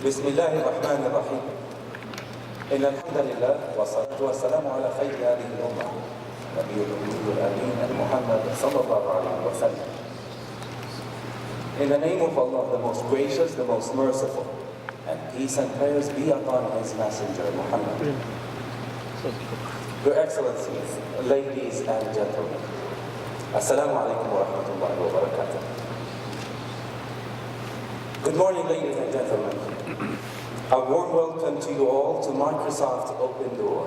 بسم الله الرحمن الرحيم. إن الحمد لله والصلاة والسلام على خير هذه الأمة نبي الأمي الأمين محمد صلى الله عليه وسلم. In the name of Allah, the most gracious, the most merciful, and peace and prayers be upon His Messenger Muhammad. Your Excellencies, ladies and gentlemen, Assalamu alaikum wa rahmatullahi wa barakatuh. Good morning, ladies and gentlemen. A warm welcome to you all to Microsoft OpenDoor.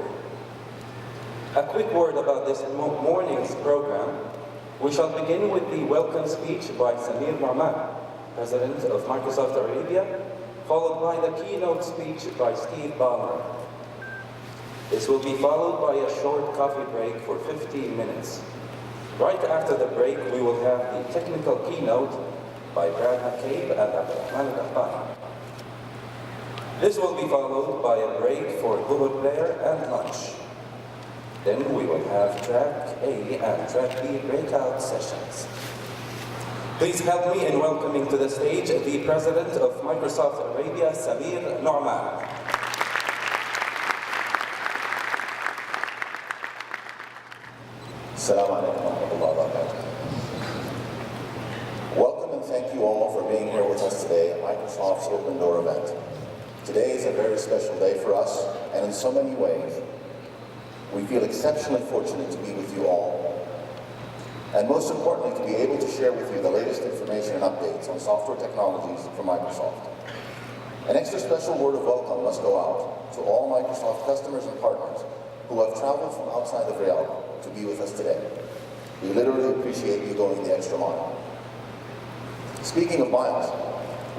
A quick word about this morning's program. We shall begin with the welcome speech by Samir Marman, President of Microsoft Arabia, followed by the keynote speech by Steve Ballmer. This will be followed by a short coffee break for 15 minutes. Right after the break, we will have the technical keynote by Brad McCabe and Abdurrahman al-Ahbani. This will be followed by a break for Dhuhr prayer and lunch. Then we will have Track A and Track B breakout sessions. Please help me in welcoming to the stage the President of Microsoft Arabia, Samir Marman. Assalamu alaikum wa rahmatullahi wa barakatuh. Welcome and thank you all for being here with us today at Microsoft's OpenDoor event. Today is a very special day for us, and in so many ways, we feel exceptionally fortunate to be with you all. And most importantly, to be able to share with you the latest information and updates on software technologies from Microsoft. An extra special word of welcome must go out to all Microsoft customers and partners who have traveled from outside of Riyadh to be with us today. We literally appreciate you going the extra mile. Speaking of miles,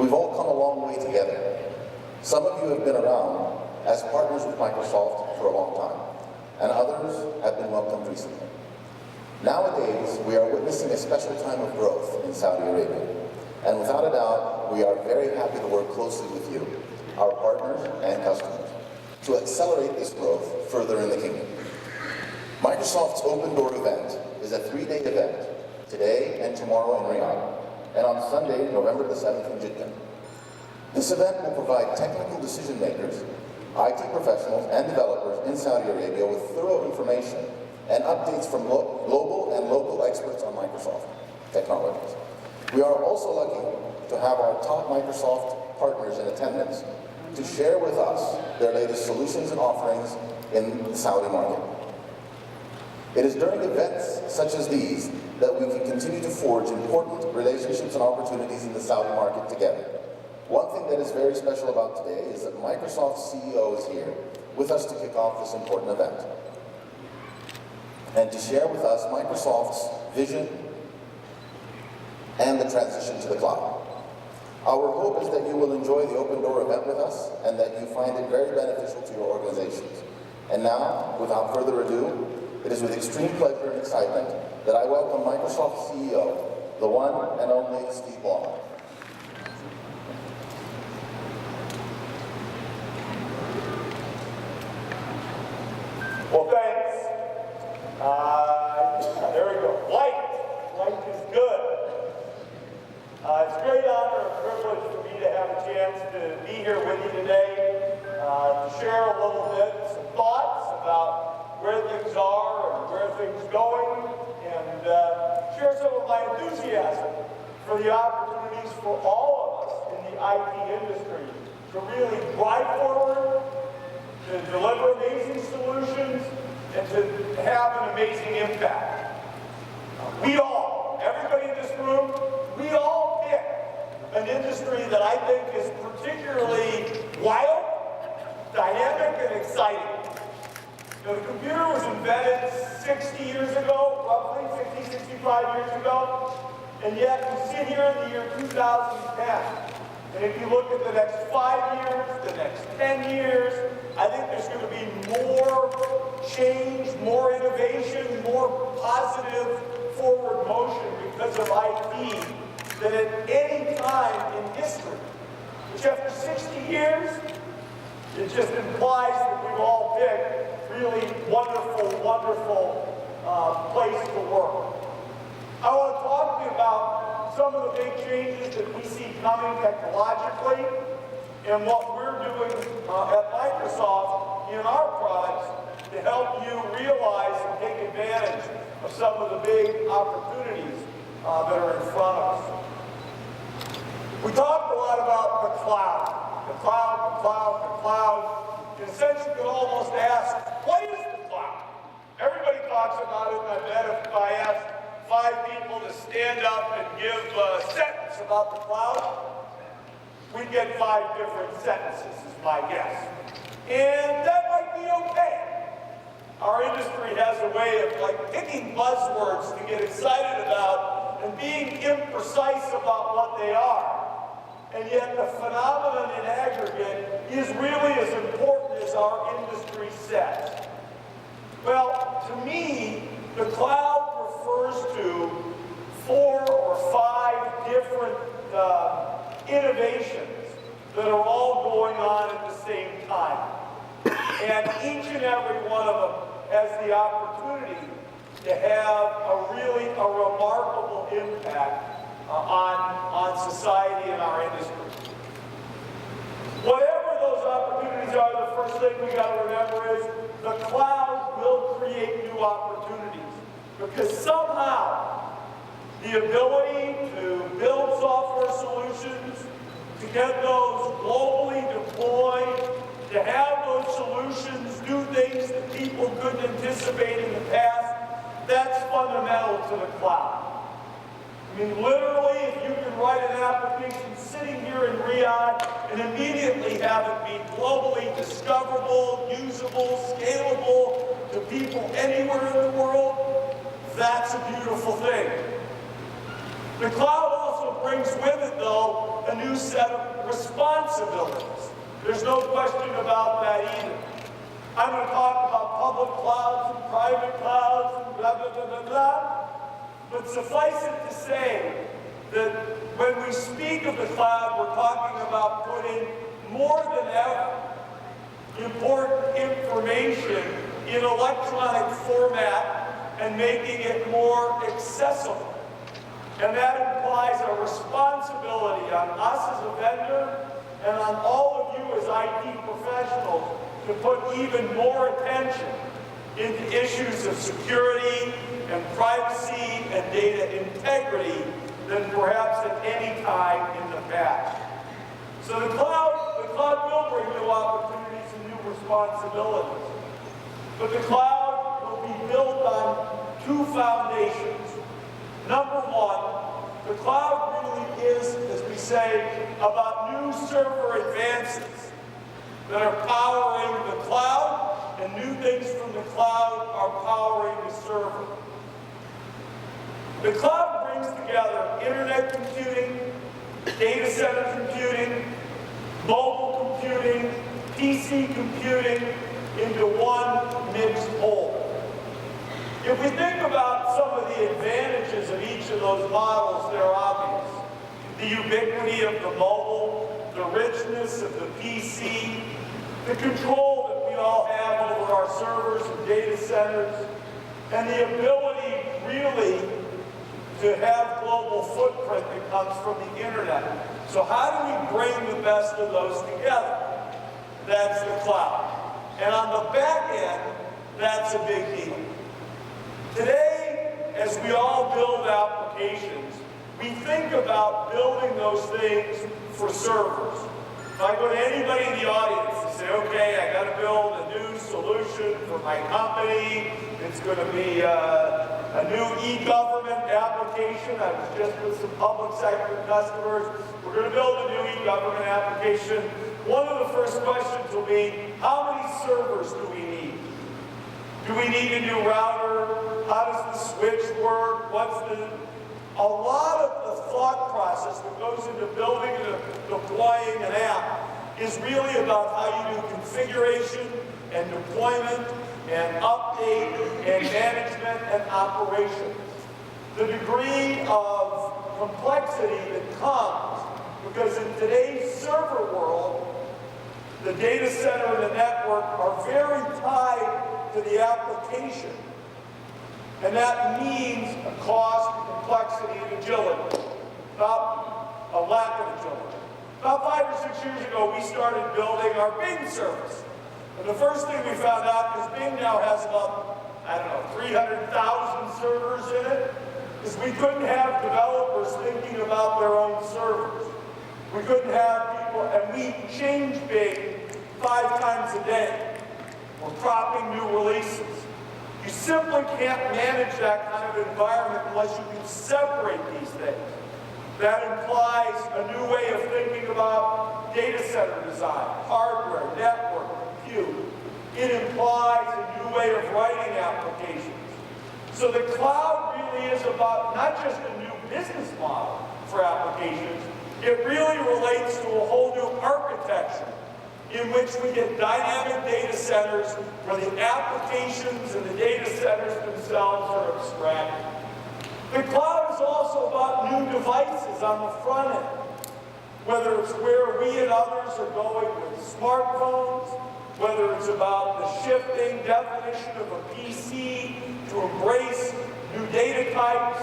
we've all come a long way together. Some of you have been around as partners with Microsoft for a long time, and others have been welcomed recently. Nowadays, we are witnessing a special time of growth in Saudi Arabia, and without a doubt, we are very happy to work closely with you, our partners and customers, to accelerate this growth further in the kingdom. Microsoft's OpenDoor event is a 3-day event, today and tomorrow in Riyadh, and on Sunday, November the 7th in Jeddah. This event will provide technical decision makers, IT professionals and developers in Saudi Arabia with thorough information and updates from global and local experts on Microsoft technologies. We are also lucky to have our top Microsoft partners in attendance to share with us their latest solutions and offerings in the Saudi market. It is during events such as these that we can continue to forge important relationships and opportunities in the Saudi market together. One thing that is very special about today is that Microsoft's CEO is here with us to kick off this important event and to share with us Microsoft's vision and the transition to the cloud. Our hope is that you will enjoy the OpenDoor event with us and that you find it very beneficial to your organizations. And now, without further ado, it is with extreme pleasure and excitement that I welcome Microsoft's CEO, the one and only Steve Ballmer. Well, thanks. There we go. Light is good. It's a great honor and privilege for me to have a chance to be here with you today, to share a little bit, some thoughts about where things are and where things are going, and share some of my enthusiasm for the opportunities for all of us in the IT industry to really drive forward, to deliver amazing solutions, and to have an amazing impact. Everybody in this room, we all pick an industry that I think is particularly wild, dynamic, and exciting. You know, the computer was invented 60 years ago, roughly 60, 65 years ago, and yet we sit here in the year 2010. And if you look at the next 5 years, the next 10 years, I think there's going to be more change, more innovation, more positive forward motion because of IT than at any time in history. Which after 60 years, it just implies that we've all picked really wonderful, wonderful place to work. I want to talk to you about some of the big changes that we see coming technologically and what we're doing at Microsoft in our products to help you realize and take advantage of some of the big opportunities that are in front of us. We talked a lot about the cloud. The cloud, the cloud, the cloud. In a sense, you could almost ask, what is the cloud? Everybody talks about it, and I bet if I asked 5 people to stand up and give a sentence about the cloud, we'd get 5 different sentences, is my guess. And that might be okay. Our industry has a way of picking buzzwords to get excited about and being imprecise about what they are. And yet the phenomenon in aggregate is really as important as our industry says. Well, to me, the cloud refers to 4 or 5 different innovations that are all going on at the same time. And each and every one of them has the opportunity to have a remarkable impact on society and our industry. Whatever those opportunities are, the first thing we got to remember is the cloud will create new opportunities, because somehow the ability to build software solutions, to get those globally deployed, to have those solutions do things that people couldn't anticipate in the past, that's fundamental to the cloud. I mean, literally, if you can write an application sitting here in Riyadh and immediately have it be globally discoverable, usable, scalable to people anywhere in the world, that's a beautiful thing. The cloud also brings with it, though, a new set of responsibilities. There's no question about that either. I'm going to talk about public clouds and private clouds and blah, blah, blah, blah, blah. But suffice it to say that when we speak of the cloud, we're talking about putting more than ever important information in electronic format and making it more accessible. And that implies a responsibility on us as a vendor and on all of you as IT professionals to put even more attention into issues of security and privacy and data integrity than perhaps at any time in the past. So the cloud will bring new opportunities and new responsibilities. But the cloud will be built on 2 foundations. Number 1, the cloud really is, as we say, about new server advances that are powering the cloud, and new things from the cloud are powering the server. The cloud brings together internet computing, data center computing, mobile computing, PC computing into one mixed whole. If we think about some of the advantages of each of those models, they're obvious. The ubiquity of the mobile, the richness of the PC, the control that we all have over our servers and data centers, and the ability really to have global footprint that comes from the internet. So how do we bring the best of those together? That's the cloud. And on the back end, that's a big deal. Today, as we all build applications, we think about building those things for servers. If I go to anybody in the audience and say, okay, I got to build a new solution for my company, it's going to be a new e-government application. I was just with some public sector customers. We're going to build a new e-government application. One of the first questions will be, how many servers do we need? Do we need a new router? How does the switch work? A lot of the thought process that goes into building and deploying an app is really about how you do configuration and deployment and update and management and operation. The degree of complexity that comes, because in today's server world, the data center and the network are very tied to the application. And that means a cost, complexity, and agility, not a lack of agility. About 5 or 6 years ago, we started building our Bing service. And the first thing we found out, because Bing now has about, I don't know, 300,000 servers in it, is we couldn't have developers thinking about their own servers. We couldn't have people, and we change Bing 5 times a day. We're cropping new releases. You simply can't manage that kind of environment unless you can separate these things. That implies a new way of thinking about data center design, hardware, network, compute. It implies a new way of writing applications. So the cloud really is about not just a new business model for applications, it really relates to a whole new architecture in which we get dynamic data centers where the applications and the data centers themselves are abstracted. The cloud is also about new devices on the front end, whether it's where we and others are going with smartphones, whether it's about the shifting definition of a PC to embrace new data types,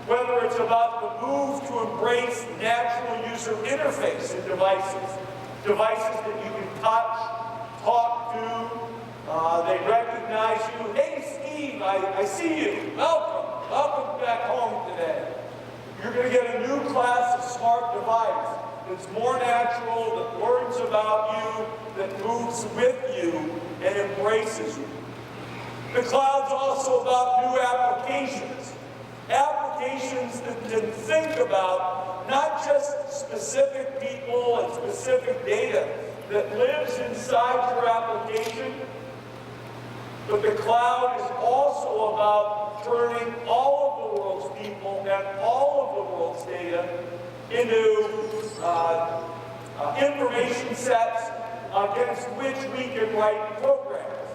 whether it's about the move to embrace natural user interface in devices, devices that you can touch, talk to, they recognize you. Hey, Steve, I see you. Welcome back home today. You're going to get a new class of smart device that's more natural, that learns about you, that moves with you, and embraces you. The cloud's also about new applications. Applications that can think about not just specific people and specific data that lives inside your application, but the cloud is also about turning all of the world's people and all of the world's data into information sets against which we can write programs.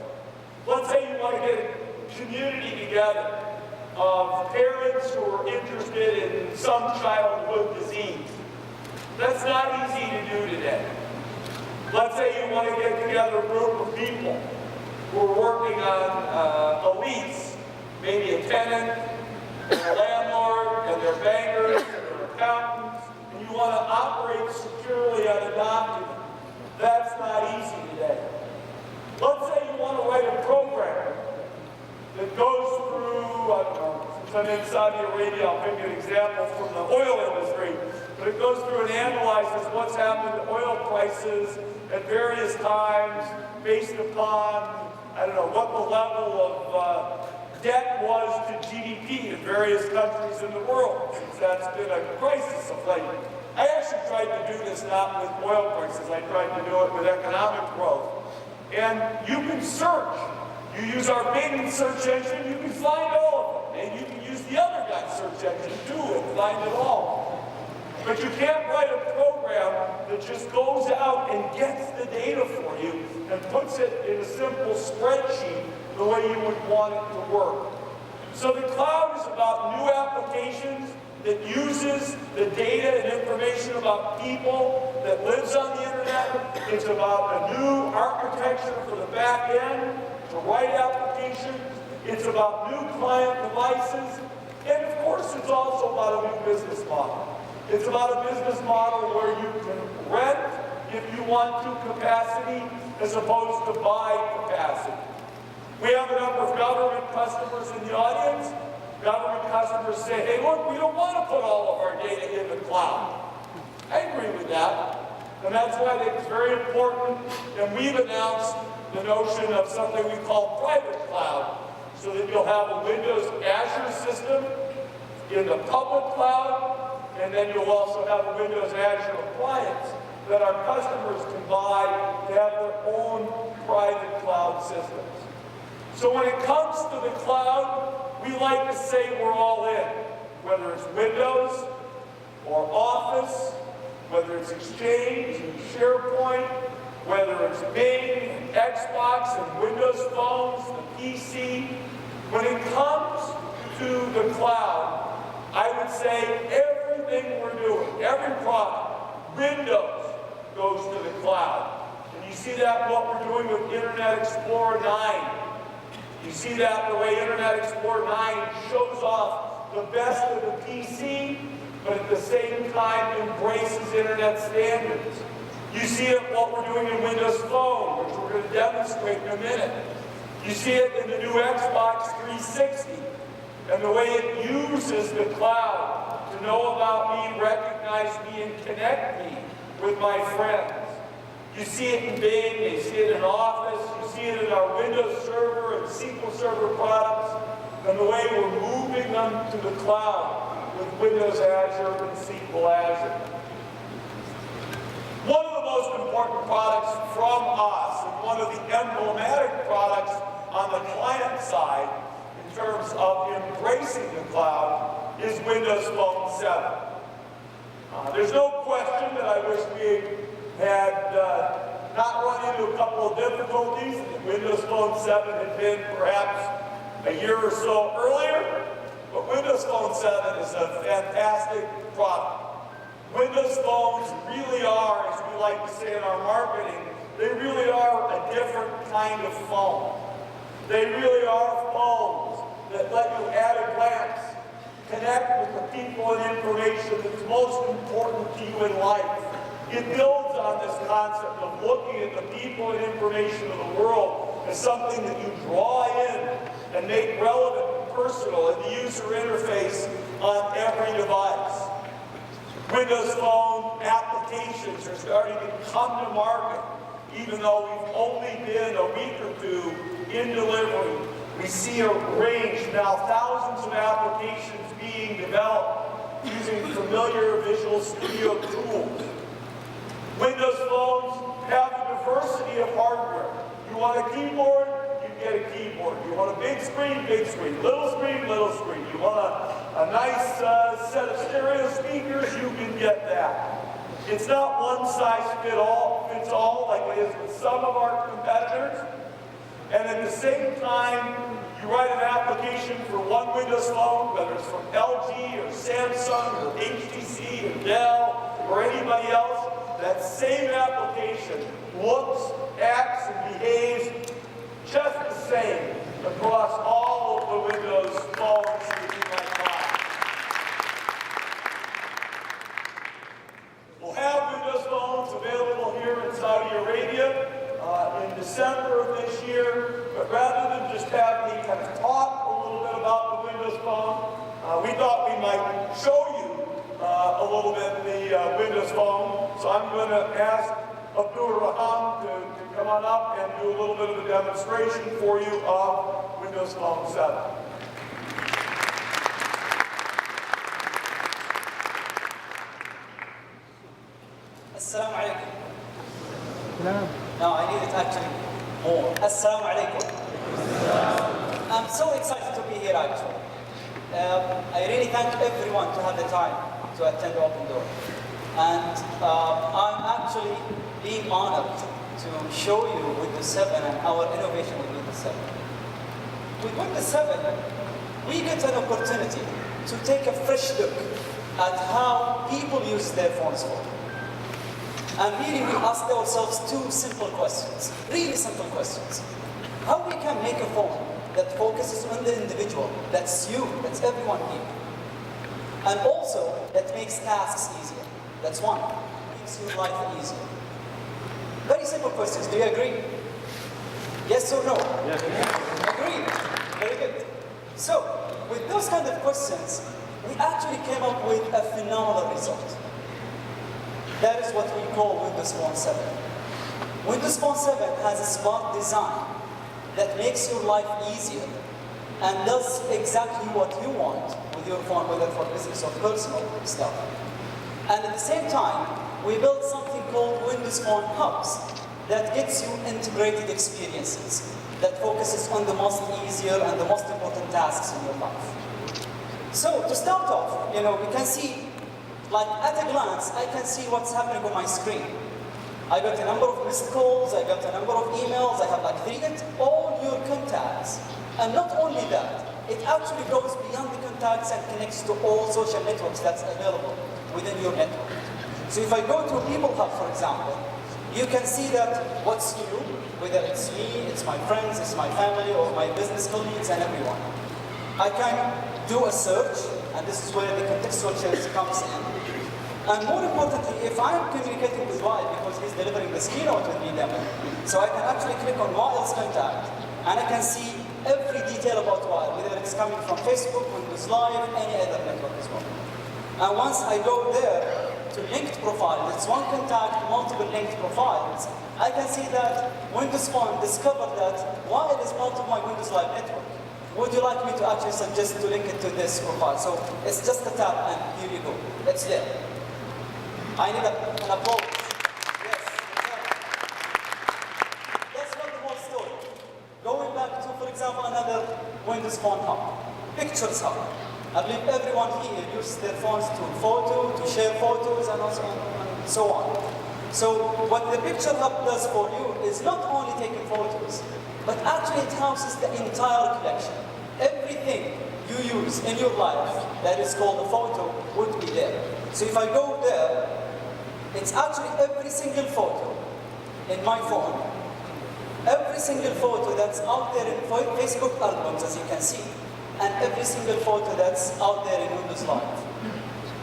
Let's say you want to get a community together of parents who are interested in some childhood disease. That's not easy to do today. Let's say you want to get together a group of people who are working on a lease, maybe a tenant, and a landlord, and their bankers, and their accountants, and you want to operate securely on a document. That's not easy today. Let's say you want to write a program that goes through, I don't know, since I'm in Saudi Arabia, I'll pick an example from the oil industry, but it goes through and analyzes what's happened to oil prices at various times based upon, I don't know, what the level of debt was to GDP in various countries in the world, since that's been a crisis of late. I actually tried to do this not with oil prices, I tried to do it with economic growth. And you can search. You use our Bing search engine, you can find all of them. And you can use the other guy's search engine too and find it all. But you can't write a program that just goes out and gets the data for you and puts it in a simple spreadsheet the way you would want it to work. So the cloud is about new applications that uses the data and information about people that lives on the internet. It's about a new architecture for the back end to write applications. It's about new client devices. And of course, it's also about a new business model. It's about a business model where you can rent if you want to capacity as opposed to buy capacity. We have a number of government customers in the audience. Government customers say, hey, look, we don't want to put all of our data in the cloud. I agree with that. And that's why I think it's very important. And we've announced the notion of something we call private cloud, so that you'll have a Windows Azure system in the public cloud, and then you'll also have a Windows Azure appliance that our customers can buy to have their own private cloud systems. So when it comes to the cloud, we like to say we're all in, whether it's Windows or Office, whether it's Exchange and SharePoint, whether it's Bing and Xbox and Windows phones, the PC. When it comes to the cloud, I would say everything we're doing, every product, Windows goes to the cloud. And you see that in what we're doing with Internet Explorer 9. You see that the way Internet Explorer 9 shows off the best of the PC but at the same time embraces internet standards. You see it in what we're doing in Windows Phone, which we're going to demonstrate in a minute. You see it in the new Xbox 360 and the way it uses the cloud to know about me, recognize me, and connect me with my friends. You see it in Bing, you see it in Office, you see it in our Windows Server and SQL Server products, and the way we're moving them to the cloud with Windows Azure and SQL Azure. One of the most important products from us, and one of the emblematic products on the client side in terms of embracing the cloud, is Windows Phone 7. There's no question that I wish we had not run into a couple of difficulties. Windows Phone 7 had been perhaps a year or so earlier, but Windows Phone 7 is a fantastic product. Windows phones really are, as we like to say in our marketing, they really are a different kind of phone. They really are phones that let you at a glance connect with the people and information that's most important to you in life. It builds on this concept of looking at the people and information of the world as something that you draw in and make relevant and personal in the user interface on every device. Windows Phone applications are starting to come to market, even though we've only been a week or two in delivery. We see a range, now thousands of applications being developed using familiar Visual Studio tools. Windows phones have a diversity of hardware. You want a keyboard, you get a keyboard. You want a big screen, little screen, little screen. You want a nice set of stereo speakers, you can get that. It's not one size fits all like it is with some of our competitors. And at the same time, you write an application for one Windows Phone, whether it's from LG or Samsung or HTC or Dell or anybody else, that same application looks, acts, and behaves just the same across all of the Windows phones that you might buy. We'll have Windows phones available here in Saudi Arabia in December of this year, but rather than just have me kind of talk a little bit about the Windows Phone, we thought we might show you a little bit the Windows Phone. So I'm going to ask Abdul Raham to come on up and do a little bit of a demonstration for you of Windows Phone 7. Assalamu alaikum. No, I need it actually more. Assalamu alaikum. I'm so excited to be here actually. I really thank everyone to have the time to attend OpenDoor. And I'm actually being honored to show you Windows 7 and our innovation with Windows 7. With Windows 7, we get an opportunity to take a fresh look at how people use their phones for. And really we asked ourselves two simple questions, really simple questions. How we can make a phone that focuses on the individual, that's you, that's everyone here. And also that makes tasks easier. That's one, makes your life easier. Very simple questions, do you agree? Yes or no? Yes. Agreed, very good. So, with those kind of questions, we actually came up with a phenomenal result. That is what we call Windows Phone 7. Windows Phone 7 has a smart design that makes your life easier and does exactly what you want with your phone, whether for business or personal stuff. And at the same time, we built something called Windows Phone Hubs that gets you integrated experiences that focuses on the most easier and the most important tasks in your life. So to start off, we can see, like at a glance, I can see what's happening on my screen. I got a number of missed calls, I got a number of emails, I have like treated all your contacts. And not only that, it actually goes beyond the contacts and connects to all social networks that's available within your network. So if I go to People Hub, for example, you can see that what's new, whether it's me, it's my friends, it's my family, or my business colleagues and everyone. I can do a search And this is where the contextual change comes in. And more importantly, if I'm communicating with Wael because he's delivering this keynote with me demo, so I can actually click on Wael's contact and I can see every detail about Wael, whether it's coming from Facebook, Windows Live, any other network as well. And once I go there to linked profile, it's one contact, multiple linked profiles, I can see that Windows Phone discovered that Wael is part of my Windows Live network. Would you like me to actually suggest to link it to this profile? So it's just a tap and here you go. It's there. I need an applause. Yes, exactly. That's not the whole story. Going back to, for example, another Windows Phone hub, Pictures hub. I believe everyone here uses their phones to photo, to share photos, and so on. So what the Picture Hub does for you is not only taking photos, but actually it houses the entire collection. Everything you use in your life that is called a photo would be there. So if I go there, it's actually every single photo in my phone, every single photo that's out there in Facebook albums, as you can see, and every single photo that's out there in Windows Live.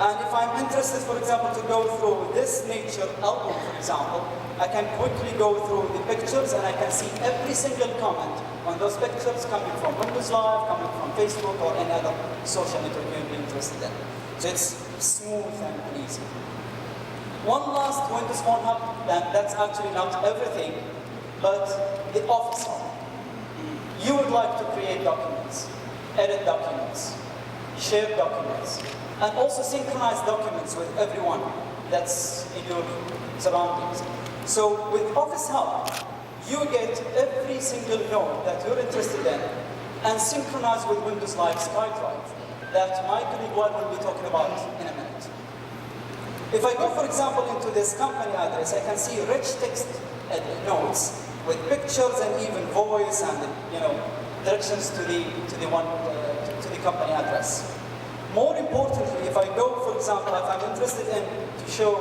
And if I'm interested, for example, to go through this nature album, for example, I can quickly go through the pictures and I can see every single comment on those pictures coming from Windows Live, coming from Facebook, or any other social network you'd be interested in. So it's smooth and easy. One last Windows Phone hub, and that's actually not everything, but the Office hub. You would like to create documents, edit documents, share documents, and also synchronize documents with everyone that's in your surroundings. So with Office Hub, you get every single node that you're interested in and synchronize with Windows Live SkyDrive that my colleague will be talking about in a minute. If I go, for example, into this company address, I can see rich text nodes with pictures and even voice and directions to the company address. More importantly, if I go, for example, if I'm interested in to show,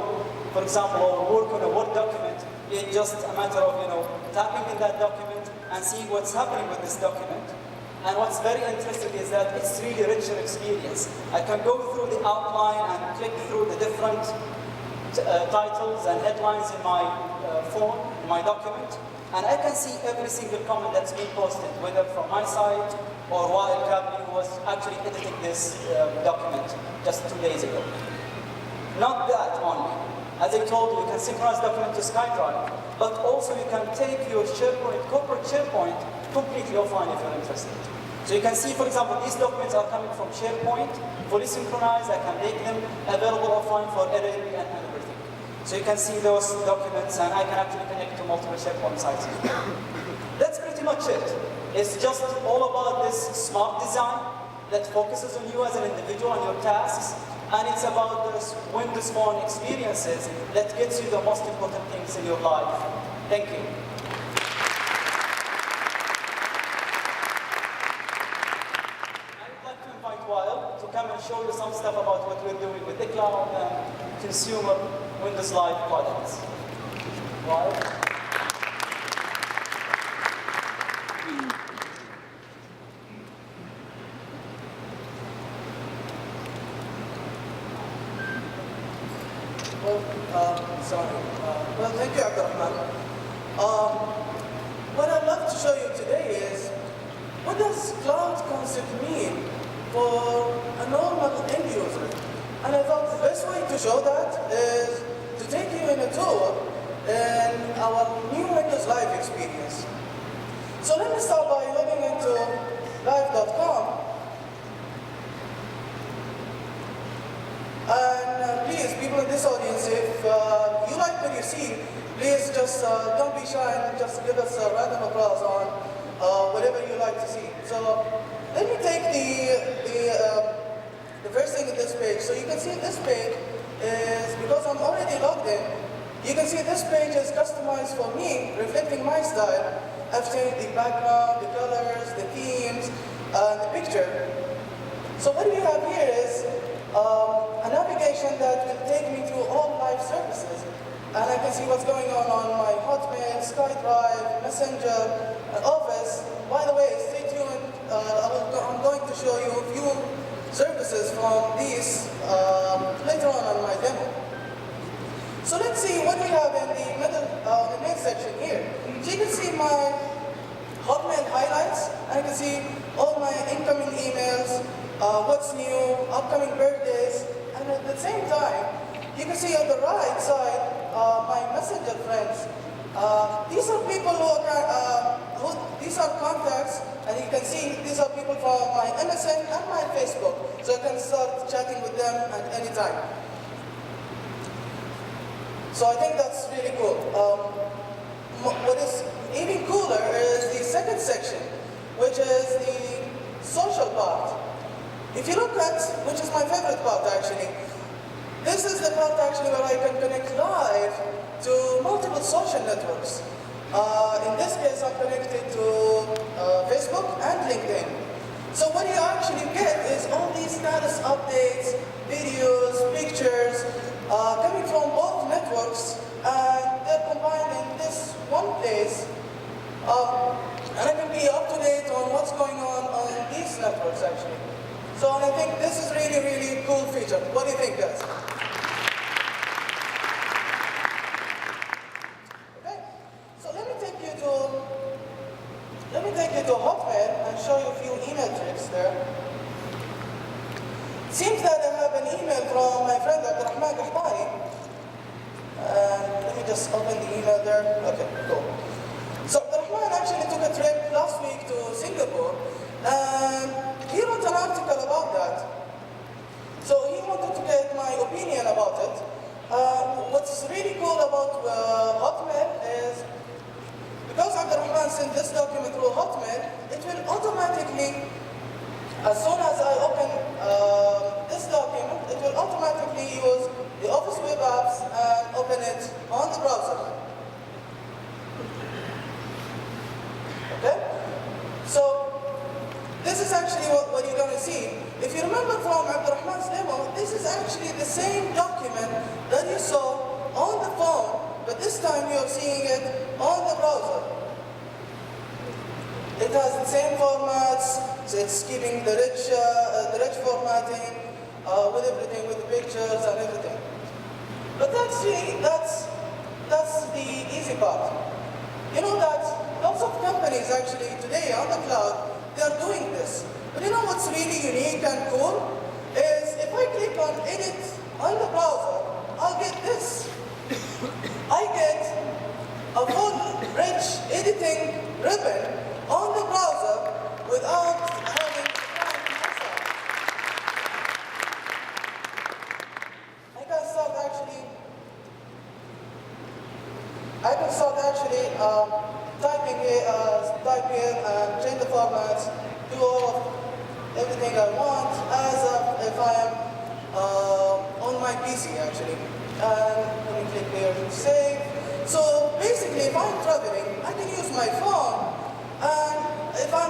for example, or work on a Word document, it's just a matter of tapping in that document and seeing what's happening with this document. And what's very interesting is that it's really richer experience. I can go through the outline and click through the different titles and headlines in my phone, in my document, and I can see every single comment that's been posted, whether from my side or Wael Kabli, who was actually editing this document just 2 days ago. Not that only. As I told you, you can synchronize document to SkyDrive, but also you can take your SharePoint, corporate SharePoint, completely offline if you're interested. So you can see, for example, these documents are coming from SharePoint, fully synchronized. I can make them available offline for editing and everything. So you can see those documents, and I can actually connect to multiple SharePoint sites as well. That's pretty much it. It's just all about this smart design that focuses on you as an individual and your tasks, and it's about those Windows Phone experiences that gets you the most important things in your life. Thank you. I'd like to invite Wael to come and show you some stuff about what we're doing with the cloud and consumer Windows Live products. Wael? Well, thank you, Abdurrahman. What I'd love to show you today is what does cloud concept mean for a normal end user? And I thought the best way to show that is to take you in a tour in our new Windows Live experience. So let me start by logging into live.com. And please, people in this audience, if you like what you see, please just don't be shy and just give us a random applause on whatever you like to see. So let me take the first thing in this page. So you can see this page is, because I'm already logged in, you can see this page is customized for me, reflecting my style. I've changed the background, the colors, the themes, the picture. So what we have here is a navigation that will take me through all live services. And I can see what's going on my Hotmail, SkyDrive, Messenger, Office. By the way, stay tuned. I'm going to show you a few services from these later on my demo. So let's see what we have in the middle, the main section here. So you can see my Hotmail highlights, and you can see all my incoming emails, what's new, upcoming birthdays, and at the same time, you can see on the right side my messenger friends. These are people these are contacts, and you can see these are people from my MSN and my Facebook, so I can start chatting with them at any time. So I think that's really cool. What is even cooler is the second section, which is the social part. If you look at, which is my favorite part actually, this is the part actually where I can connect live to multiple social networks. In this case, I'm connected to Facebook and LinkedIn. So what you actually get is all these status updates, videos, pictures, coming from both networks, and they're combined in this one place. And I can be up to date on what's going on these networks actually. So I think this is really, really cool feature. What do you think, guys? Okay, so let me take you to Hotmail and show you a few email tricks there. Seems that I have an email from my friend Abdurrahman Qahtani. Let me just open the email there. Okay, cool. So Abdurrahman actually took a trip last week to Singapore, and he wrote an article about that. So he wanted to get my opinion about it. What's really cool about Hotmail is, because Abdurrahman sent this document through Hotmail, it will automatically, as soon as I open this document, it will automatically use the Office web apps and open it on the browser. Okay? So, this is actually what you're going to see. If you remember from Abdurrahman's demo, this is actually the same document that you saw on the phone, but this time you're seeing it on the browser. It has the same formats, so it's keeping the rich formatting with everything, with the pictures and everything. But that's the easy part. You know that lots of companies actually today on the cloud, they are doing this. But you know what's really unique and cool? Is if I click on edit on the browser, I'll get this. I get a full rich editing ribbon on the browser without having to type myself. I can start actually type here and change the formats, do all of everything I want as if I am on my PC actually. And let me click here to save. So basically, if I'm traveling, I can use my phone, and if I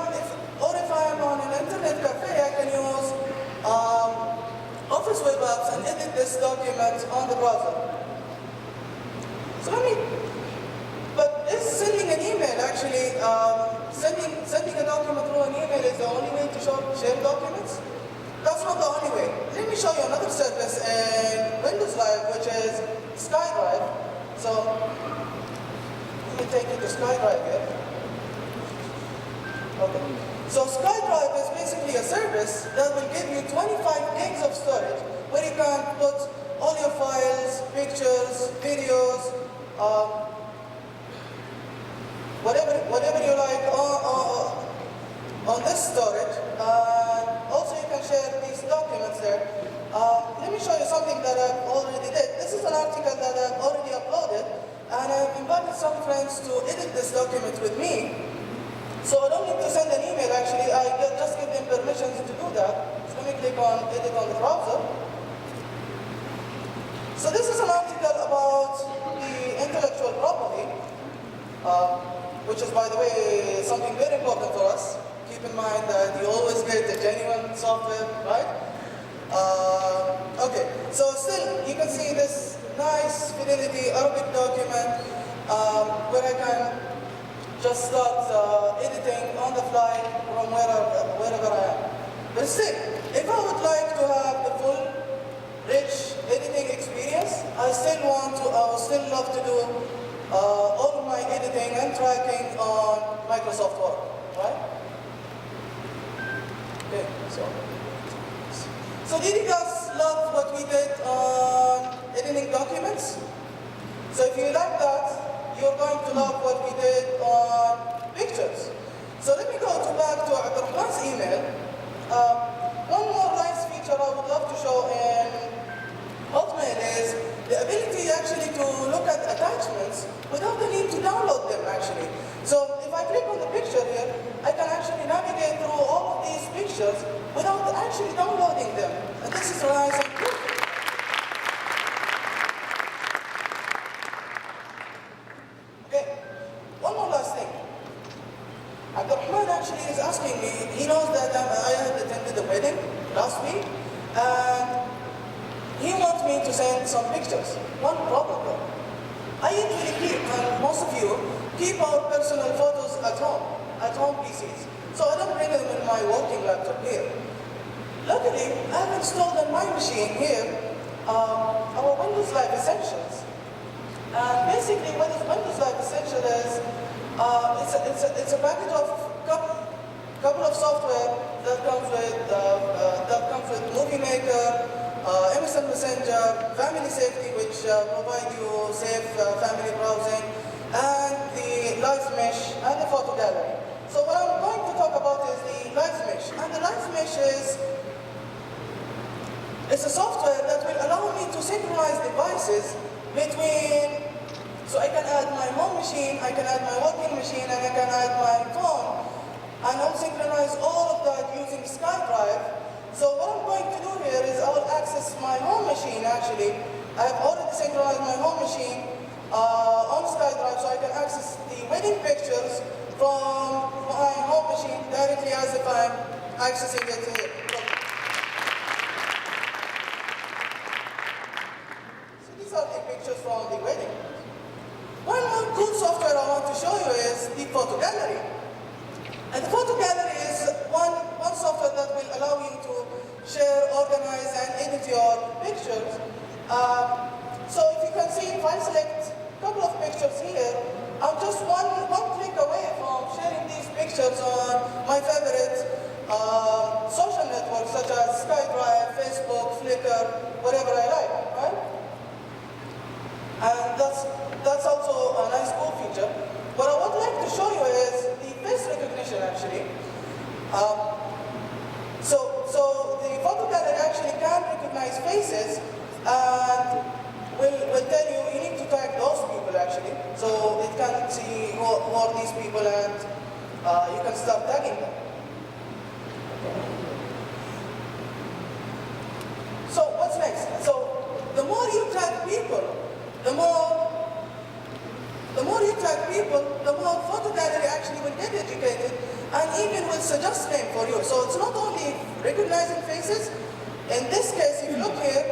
am on an internet cafe, I can use Office web apps and edit this document on the browser. So but is sending an email actually, sending a document through an email is the only way to share documents? That's not the only way. Let me show you another service in Windows Live, which is SkyDrive. So, let me take you to SkyDrive here. Okay. So SkyDrive is basically a service that will give you 25 gigs of storage, where you can put all your files, pictures, videos, whatever you like on this storage. Also, you can share these documents there. Let me show you something that I've already did. This is an article that I've already uploaded, and I've invited some friends to edit this document with me. So I don't need to send an email actually, just give them permissions to do that. So let me click on edit on the browser. So this is an article about the intellectual property, which is, by the way, something very important for us. Keep in mind that you always get the genuine software, right? Okay, so still, you can see this nice fidelity Arabic document where I can just start editing on the fly from wherever I am. But still, If I would like to have the full, rich editing experience, I would still love to do all of my editing and tracking on Microsoft Word, right? Okay, so did you guys love what we did on editing documents? So if you like that, you're going to love what we did on pictures. So let me go back to Abdurrahman's email. One more nice feature I would love to show in Ultimate is the ability actually to look at attachments without the need to download them actually. So if I click on the picture here, I can actually navigate through all of these pictures without actually downloading them. And this is nice and cool. Okay, one more last thing. Abdurrahman actually is asking me, he knows that I had attended the wedding last week, and he wants me to send some pictures. One problem though, I usually keep, and most of you, keep our personal photos at home PCs. So I don't bring them in my working laptop here. Luckily, I've installed on my machine here our Windows Live Essentials. And basically what Windows Live Essential is, it's a package of couple of software that comes with Movie Maker, MSN Messenger, Family Safety, which provide you safe family browsing, and the Live Mesh and the Photo Gallery. So what I'm going to talk about is the Live Mesh, and the Live Mesh is a software that will allow me to synchronize devices between. So I can add my home machine, I can add my working machine, and I can add my phone. And I'll synchronize all of that using SkyDrive. So what I'm going to do here is I will access my home machine actually. I have already synchronized my home machine on SkyDrive, so I can access the wedding pictures from my home machine directly as if I'm accessing it here. So these are the pictures from the wedding. One more cool software I want to show you is the Photo Gallery. And the Photo Gallery is one software that will allow you to share, organize, and edit your pictures. So if you can see, if I select a couple of pictures here, I'm just one click away from sharing these pictures on my favorite social networks such as SkyDrive, Facebook, Flickr, whatever I like, right? And that's also a nice cool feature. What I would like to show you is the face recognition actually. So the Photo Gallery actually can recognize faces and will tell you need to tag those people actually. So it can see who are these people and you can start tagging them. So what's next? So the more you tag people, the more the more Photo Gallery actually will get educated and even will suggest name for you. So it's not only recognizing faces. In this case, if you look here,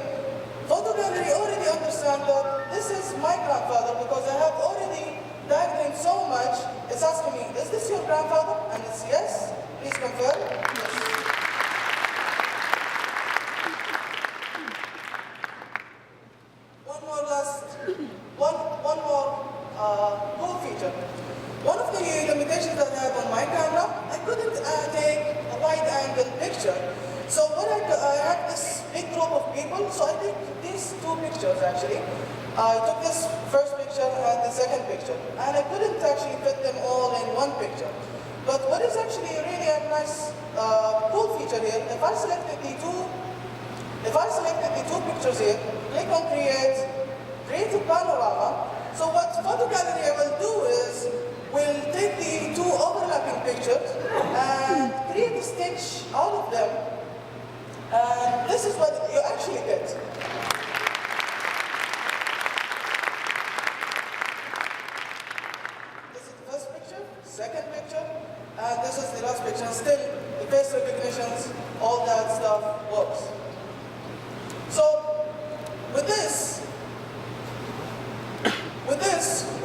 Photo Gallery already understands that this is my grandfather because I have already tagged him so much. It's asking me, is this your grandfather? And it's yes. Please confirm. Yes. One more cool feature. One of the limitations that I have on my camera, I couldn't take a wide-angle picture. So what I had this big group of people, so I took these two pictures actually. I took this first picture and the second picture, and I couldn't actually fit them all in one picture. But what is actually really a nice, cool feature here, if I selected the two pictures here, click on create a panorama. So what Photo Gallery will do is, we'll take the two overlapping pictures and create a stitch out of them. And this is what you actually get. This is the first picture, second picture, and this is the last picture. And still, the face recognitions, all that stuff works. So, with this,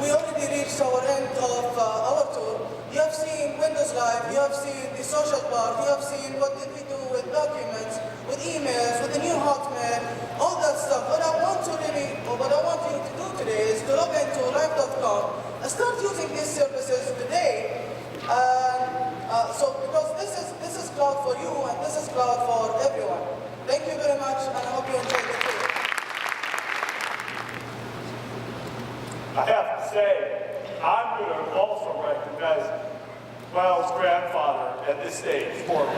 we already reached our end of our tour. You have seen Windows Live, you have seen the social part, you have seen what did we do with documents, with emails, with the new Hotmail, all that stuff. What I want you to do today is to log into live.com and start using these services today. So because this is cloud for you and this is cloud for everyone. Thank you very much, and I hope you enjoyed the tour. I have to say, I'm going to also recognize Miles' grandfather at this stage for me.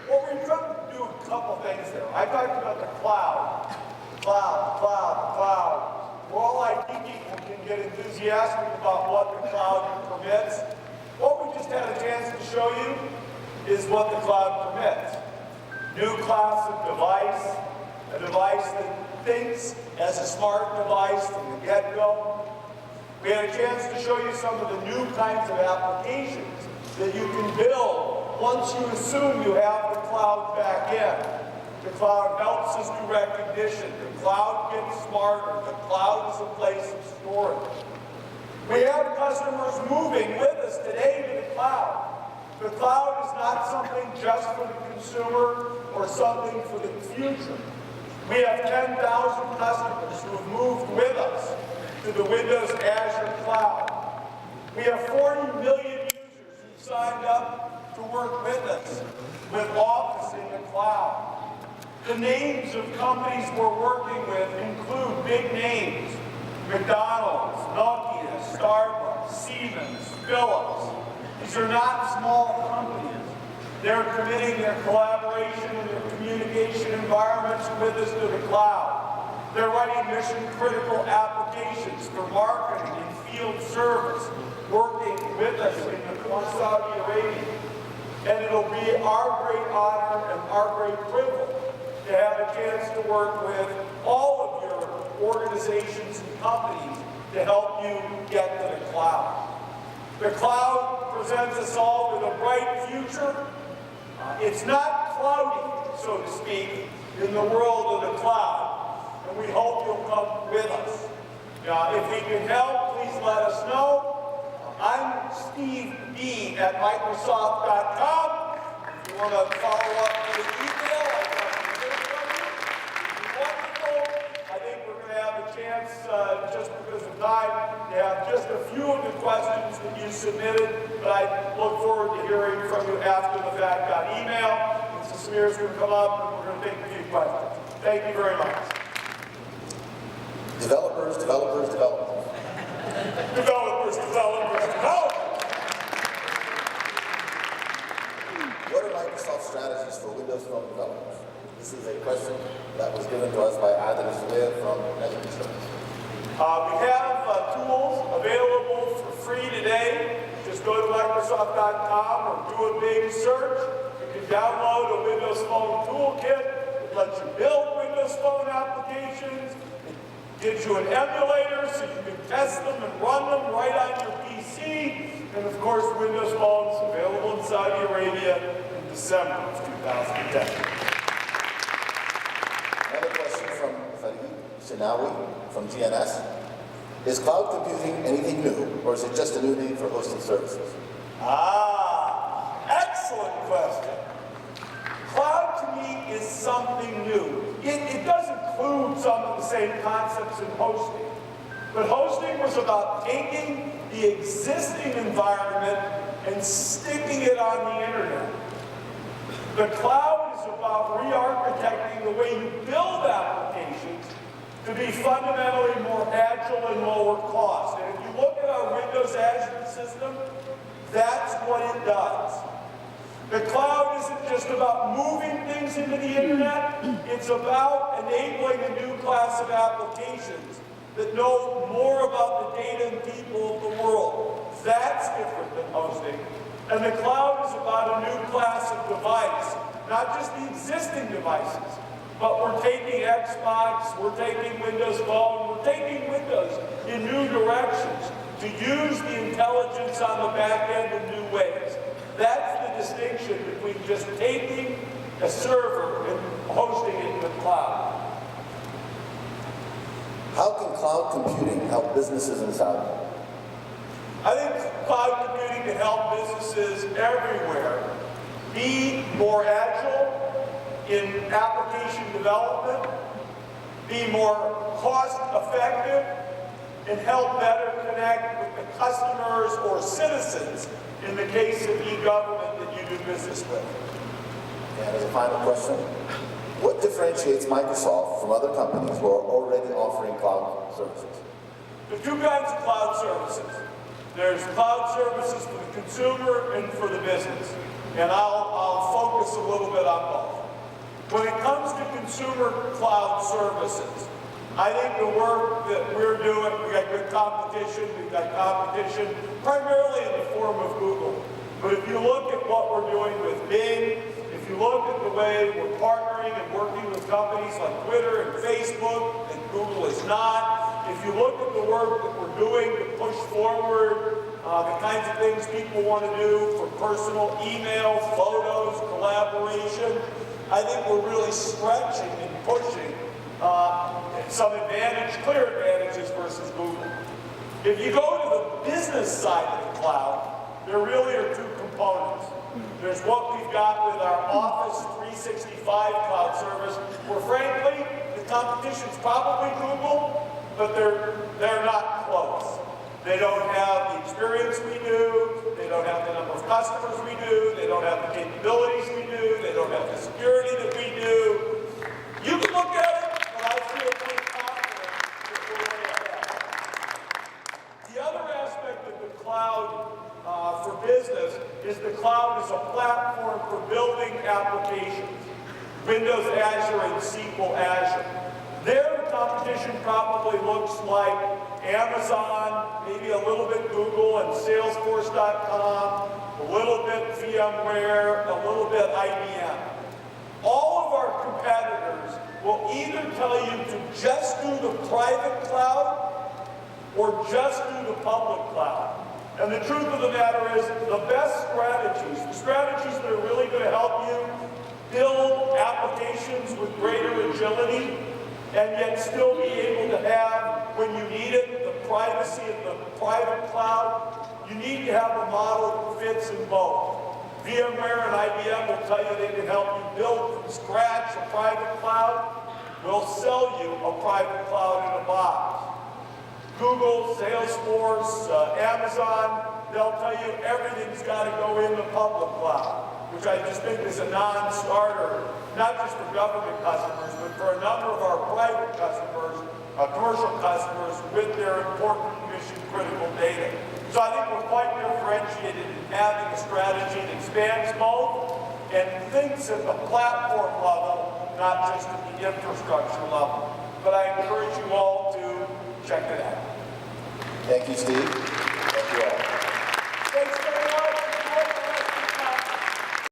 Well, we're trying to do a couple things there. I talked about the cloud. Where all IT people can get enthusiastic about what the cloud permits. What we just had a chance to show you is what the cloud permits. New class of device, a device that thinks as a smart device from the get-go. We had a chance to show you some of the new kinds of applications that you can build once you assume you have the cloud back in. The cloud helps us do recognition. The cloud gets smarter. The cloud is a place of storage. We have customers moving with us today to the cloud. The cloud is not something just for the consumer or something for the future. We have 10,000 customers who have moved with us to the Windows Azure cloud. We have 40 million users who signed up to work with us with Office in the cloud. The names of companies we're working with include big names: McDonald's, Nokia, Starbucks, Siemens, Philips. These are not small companies. They're committing their collaboration and their communication environments with us to the cloud. They're writing mission-critical applications for marketing and field service, working with us in Saudi Arabia. And it'll be our great honor and our great privilege to have a chance to work with all of your organizations and companies to help you get to the cloud. The cloud presents us all with a bright future. It's not cloudy, so to speak, in the world of the cloud, and we hope you'll come with us. If we can help, please let us know. I'm Steve B at Microsoft.com. If you want to follow up with an email, I'd love to hear from you. It'd be wonderful. I think we're going to have a chance, just because of time, to have just a few of the questions that you submitted, but I look forward to hearing from you after the fact on email. Mr. Samir's going to come up and we're going to take a few questions. Thank you very much. Developers. What are Microsoft's strategies for Windows Phone developers? This is a question that was given to us by Ahmed from Edinburgh. We have tools available for free today. Just go to Microsoft.com or do a big search. You can download a Windows Phone toolkit. It lets you build Windows Phone applications. It gives you an emulator so you can test them and run them right on your PC. And of course, Windows Phone is available in Saudi Arabia in December of 2010. Another question from Farid Shinawi from GNS. Is cloud computing anything new, or is it just a new name for hosting services? Excellent question. Cloud to me is something new. It does include some of the same concepts in hosting. But hosting was about taking the existing environment and sticking it on the internet. The cloud is about re-architecting the way you build applications to be fundamentally more agile and lower cost. And if you look at our Windows Azure system, that's what it does. The cloud isn't just about moving things into the internet, it's about enabling a new class of applications that know more about the data and people of the world. That's different than hosting. And the cloud is about a new class of device, not just the existing devices, but we're taking Xbox, we're taking Windows Phone, we're taking Windows in new directions to use the intelligence on the back end in new ways. That's the distinction between just taking a server and hosting it in the cloud. How can cloud computing help businesses in Saudi? I think cloud computing can help businesses everywhere be more agile in application development, be more cost effective, and help better connect with the customers or citizens in the case of e-government that you do business with. And as a final question, what differentiates Microsoft from other companies who are already offering cloud services? There are two kinds of cloud services. There's cloud services for the consumer and for the business. And I'll focus a little bit on both. When it comes to consumer cloud services, I think the work that we're doing, we got good competition, we've got competition primarily in the form of Google. But if you look at what we're doing with Bing, if you look at the way we're partnering and working with companies like Twitter and Facebook, and Google is not, if you look at the work that we're doing to push forward the kinds of things people want to do for personal email, photos, collaboration, I think we're really stretching and pushing some clear advantages versus Google. If you go to the business side of the cloud, there really are two components. There's what we've got with our Office 365 cloud service, where frankly, the competition's probably Google, but they're not close. They don't have the experience we do, they don't have the number of customers we do, they don't have the capabilities we do, they don't have the security that we do. You can look at it, but I feel pretty confident that we're way ahead. The other aspect of the cloud for business is the cloud is a platform for building applications. Windows Azure and SQL Azure. Their competition probably looks like Amazon, maybe a little bit Google and Salesforce.com, a little bit VMware, a little bit IBM. All of our competitors will either tell you to just do the private cloud or just do the public cloud. And the truth of the matter is, the best strategies, the strategies that are really going to help you build applications with greater agility and yet still be able to have, when you need it, the privacy of the private cloud, you need to have a model that fits in both. VMware and IBM will tell you they can help you build from scratch a private cloud. We'll sell you a private cloud in a box. Google, Salesforce, Amazon, they'll tell you everything's got to go in the public cloud, which I just think is a non-starter, not just for government customers, but for a number of our private customers, commercial customers with their important mission-critical data. So I think we're quite differentiated in having a strategy that spans both and thinks at the platform level, not just at the infrastructure level. But I encourage you all to check it out. Thank you, Steve.